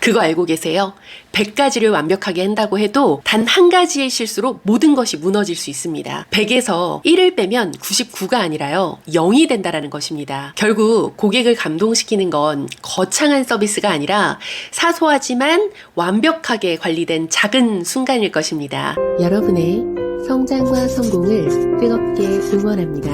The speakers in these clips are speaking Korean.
그거 알고 계세요? 100가지를 완벽하게 한다고 해도 단 한 가지의 실수로 모든 것이 무너질 수 있습니다. 100에서 1을 빼면 99가 아니라요, 0이 된다라는 것입니다. 결국 고객을 감동시키는 건 거창한 서비스가 아니라 사소하지만 완벽하게 관리된 작은 순간일 것입니다. 여러분의 성장과 성공을 뜨겁게 응원합니다.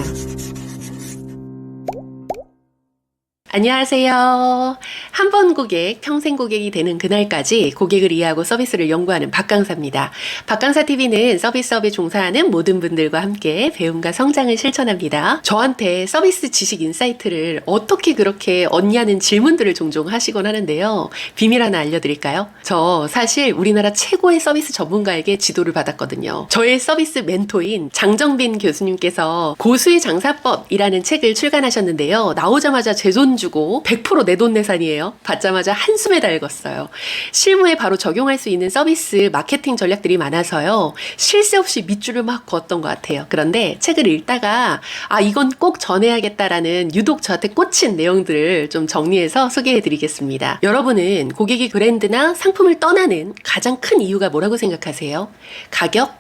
안녕하세요. 한 번 고객, 평생 고객이 되는 그날까지 고객을 이해하고 서비스를 연구하는 박강사입니다. 박강사TV는 서비스업에 종사하는 모든 분들과 함께 배움과 성장을 실천합니다. 저한테 서비스 지식 인사이트를 어떻게 그렇게 얻냐는 질문들을 종종 하시곤 하는데요. 비밀 하나 알려드릴까요? 저 사실 우리나라 최고의 서비스 전문가에게 지도를 받았거든요. 저의 서비스 멘토인 장정빈 교수님께서 고수의 장사법이라는 책을 출간하셨는데요. 나오자마자 제 돈 주고 100% 내돈내산이에요. 받자마자 한숨에 다 읽었어요. 실무에 바로 적용할 수 있는 서비스 마케팅 전략들이 많아서요, 쉴 새 없이 밑줄을 막 그었던 것 같아요. 그런데 책을 읽다가 이건 꼭 전해야겠다라는 유독 저한테 꽂힌 내용들을 좀 정리해서 소개해 드리겠습니다. 여러분은 고객이 브랜드나 상품을 떠나는 가장 큰 이유가 뭐라고 생각하세요? 가격?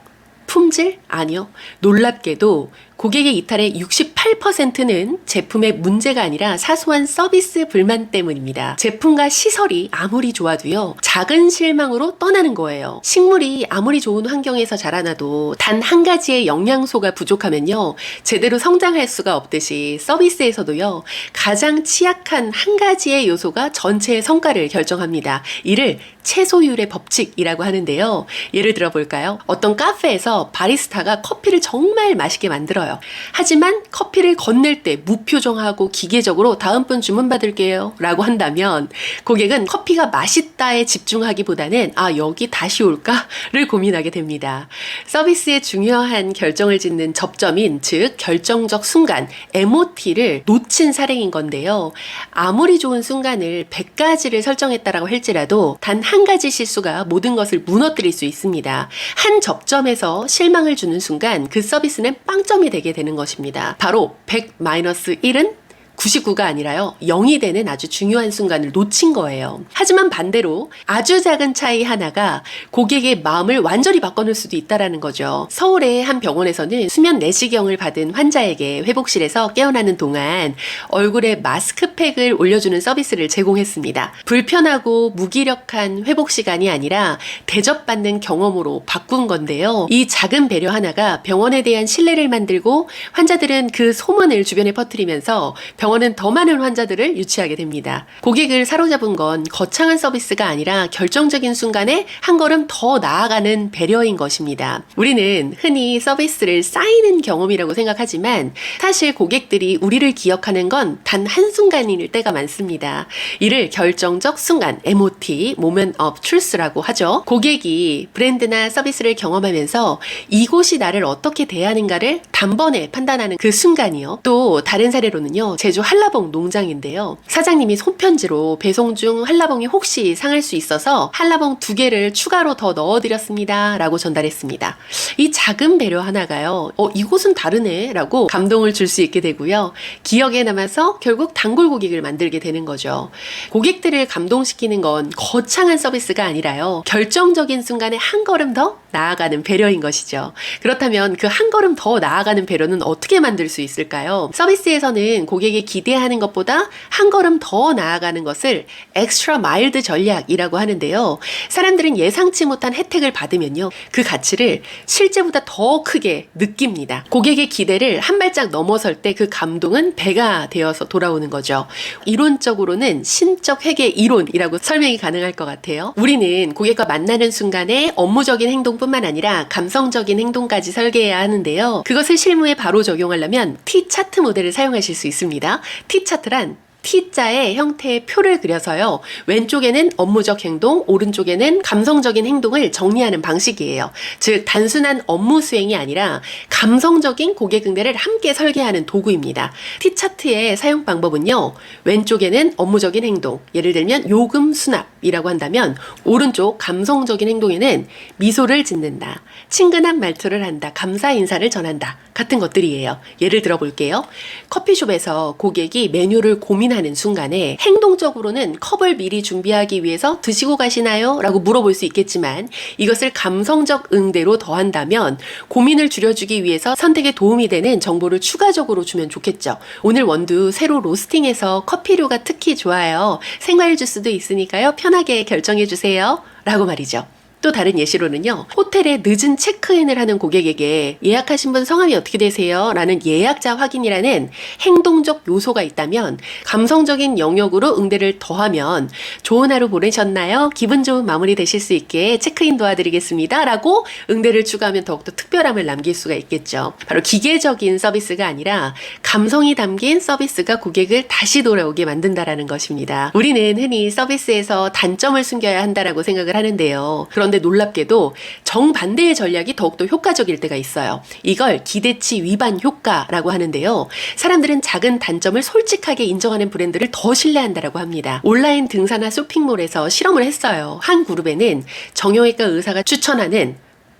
품질? 아니요. 놀랍게도 고객의 이탈의 68%는 제품의 문제가 아니라 사소한 서비스 불만 때문입니다. 제품과 시설이 아무리 좋아도요, 작은 실망으로 떠나는 거예요. 식물이 아무리 좋은 환경에서 자라나도 단 한 가지의 영양소가 부족하면요, 제대로 성장할 수가 없듯이 서비스에서도요, 가장 취약한 한 가지의 요소가 전체의 성과를 결정합니다. 이를 채소율의 법칙이라고 하는데요. 예를 들어 볼까요? 어떤 카페에서 바리스타가 커피를 정말 맛있게 만들어요. 하지만 커피를 건넬 때 무표정하고 기계적으로 다음 분 주문 받을게요 라고 한다면, 고객은 커피가 맛있다에 집중하기보다는 여기 다시 올까를 고민하게 됩니다. 서비스의 중요한 결정을 짓는 접점인, 즉 결정적 순간 MOT를 놓친 사례인 건데요. 아무리 좋은 순간을 100가지를 설정했다라고 할지라도 단 한 가지 실수가 모든 것을 무너뜨릴 수 있습니다. 한 접점에서 실망을 주는 순간 그 서비스는 빵점이 되게 되는 것입니다. 바로 100-1은 99가 아니라요, 0이 되는 아주 중요한 순간을 놓친 거예요. 하지만 반대로 아주 작은 차이 하나가 고객의 마음을 완전히 바꿔놓을 수도 있다는 거죠. 서울의 한 병원에서는 수면 내시경을 받은 환자에게 회복실에서 깨어나는 동안 얼굴에 마스크팩을 올려주는 서비스를 제공했습니다. 불편하고 무기력한 회복 시간이 아니라 대접받는 경험으로 바꾼 건데요. 이 작은 배려 하나가 병원에 대한 신뢰를 만들고, 환자들은 그 소문을 주변에 퍼뜨리면서 병원은 더 많은 환자들을 유치하게 됩니다. 고객을 사로잡은 건 거창한 서비스가 아니라 결정적인 순간에 한 걸음 더 나아가는 배려인 것입니다. 우리는 흔히 서비스를 쌓이는 경험이라고 생각하지만 사실 고객들이 우리를 기억하는 건 단 한순간일 때가 많습니다. 이를 결정적 순간, MOT, Moment of Truth라고 하죠. 고객이 브랜드나 서비스를 경험하면서 이곳이 나를 어떻게 대하는가를 단번에 판단하는 그 순간이요. 또 다른 사례로는요, 제주 한라봉 농장인데요. 사장님이 손편지로 배송 중 한라봉이 혹시 상할 수 있어서 한라봉 2개를 추가로 더 넣어드렸습니다 라고 전달했습니다. 이 작은 배려 하나가요, 이곳은 다르네 라고 감동을 줄 수 있게 되고요. 기억에 남아서 결국 단골 고객을 만들게 되는 거죠. 고객들을 감동시키는 건 거창한 서비스가 아니라요, 결정적인 순간에 한 걸음 더 나아가는 배려인 것이죠. 그렇다면 그 한 걸음 더 나아가는 배려는 어떻게 만들 수 있을까요? 서비스에서는 고객이 기대하는 것보다 한 걸음 더 나아가는 것을 엑스트라 마일드 전략이라고 하는데요. 사람들은 예상치 못한 혜택을 받으면요, 그 가치를 실제보다 더 크게 느낍니다. 고객의 기대를 한 발짝 넘어설 때 그 감동은 배가 되어서 돌아오는 거죠. 이론적으로는 신적 회계 이론이라고 설명이 가능할 것 같아요. 우리는 고객과 만나는 순간에 업무적인 행동뿐만 아니라 감성적인 행동까지 설계해야 하는데요. 그것을 실무에 바로 적용하려면 T차트 모델을 사용하실 수 있습니다. T차트란 T자의 형태의 표를 그려서요, 왼쪽에는 업무적 행동, 오른쪽에는 감성적인 행동을 정리하는 방식이에요. 즉 단순한 업무 수행이 아니라 감성적인 고객 응대를 함께 설계하는 도구입니다. T차트의 사용 방법은요, 왼쪽에는 업무적인 행동, 예를 들면 요금 수납이라고 한다면, 오른쪽 감성적인 행동에는 미소를 짓는다, 친근한 말투를 한다, 감사 인사를 전한다 같은 것들이에요. 예를 들어 볼게요. 커피숍에서 고객이 메뉴를 고민하는 주문하는 순간에 행동적으로는 컵을 미리 준비하기 위해서 드시고 가시나요? 라고 물어볼 수 있겠지만 이것을 감성적 응대로 더한다면 고민을 줄여주기 위해서 선택에 도움이 되는 정보를 추가적으로 주면 좋겠죠. 오늘 원두 새로 로스팅해서 커피류가 특히 좋아요. 생과일 주스도 있으니까요. 편하게 결정해주세요. 라고 말이죠. 또 다른 예시로는요. 호텔에 늦은 체크인을 하는 고객에게 예약하신 분 성함이 어떻게 되세요? 라는 예약자 확인이라는 행동적 요소가 있다면 감성적인 영역으로 응대를 더하면 좋은 하루 보내셨나요? 기분 좋은 마무리 되실 수 있게 체크인 도와드리겠습니다. 라고 응대를 추가하면 더욱더 특별함을 남길 수가 있겠죠. 바로 기계적인 서비스가 아니라 감성이 담긴 서비스가 고객을 다시 돌아오게 만든다라는 것입니다. 우리는 흔히 서비스에서 단점을 숨겨야 한다라고 생각을 하는데요. 그런데 놀랍게도 정반대의 전략이 더욱더 효과적일 때가 있어요. 이걸 기대치 위반 효과라고 하는데요. 사람들은 작은 단점을 솔직하게 인정하는 브랜드를 더 신뢰한다라고 합니다. 온라인 등산화 쇼핑몰에서 실험을 했어요. 한 그룹에는 정형외과 의사가 추천하는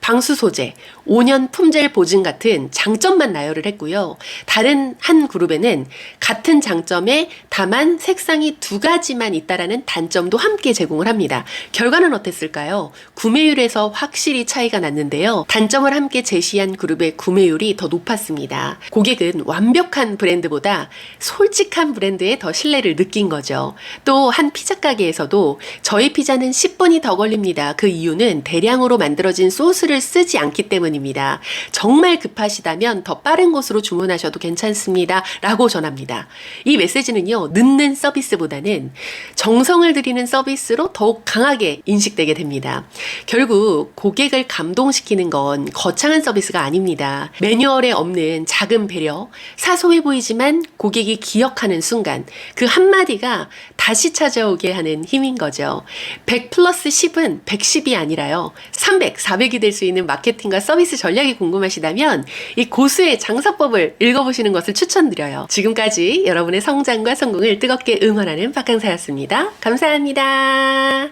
방수 소재, 5년 품질 보증 같은 장점만 나열을 했고요. 다른 한 그룹에는 같은 장점에 다만 색상이 2가지만 있다라는 단점도 함께 제공을 합니다. 결과는 어땠을까요? 구매율에서 확실히 차이가 났는데요. 단점을 함께 제시한 그룹의 구매율이 더 높았습니다. 고객은 완벽한 브랜드보다 솔직한 브랜드에 더 신뢰를 느낀 거죠. 또 한 피자 가게에서도 저희 피자는 10분이 더 걸립니다. 그 이유는 대량으로 만들어진 소스를 쓰지 않기 때문입니다. 정말 급하시다면 더 빠른 곳으로 주문하셔도 괜찮습니다. 라고 전합니다. 이 메시지는요, 늦는 서비스보다는 정성을 들이는 서비스로 더욱 강하게 인식되게 됩니다. 결국 고객을 감동시키는 건 거창한 서비스가 아닙니다. 매뉴얼에 없는 작은 배려, 사소해 보이지만 고객이 기억하는 순간 그 한마디가 다시 찾아오게 하는 힘인 거죠. 100 플러스 10은 110이 아니라요. 300, 400이 될 수 있는 마케팅과 서비스 전략이 궁금하시다면 이 고수의 장사법을 읽어보시는 것을 추천드려요. 지금까지 여러분의 성장과 성공을 뜨겁게 응원하는 박강사였습니다. 감사합니다.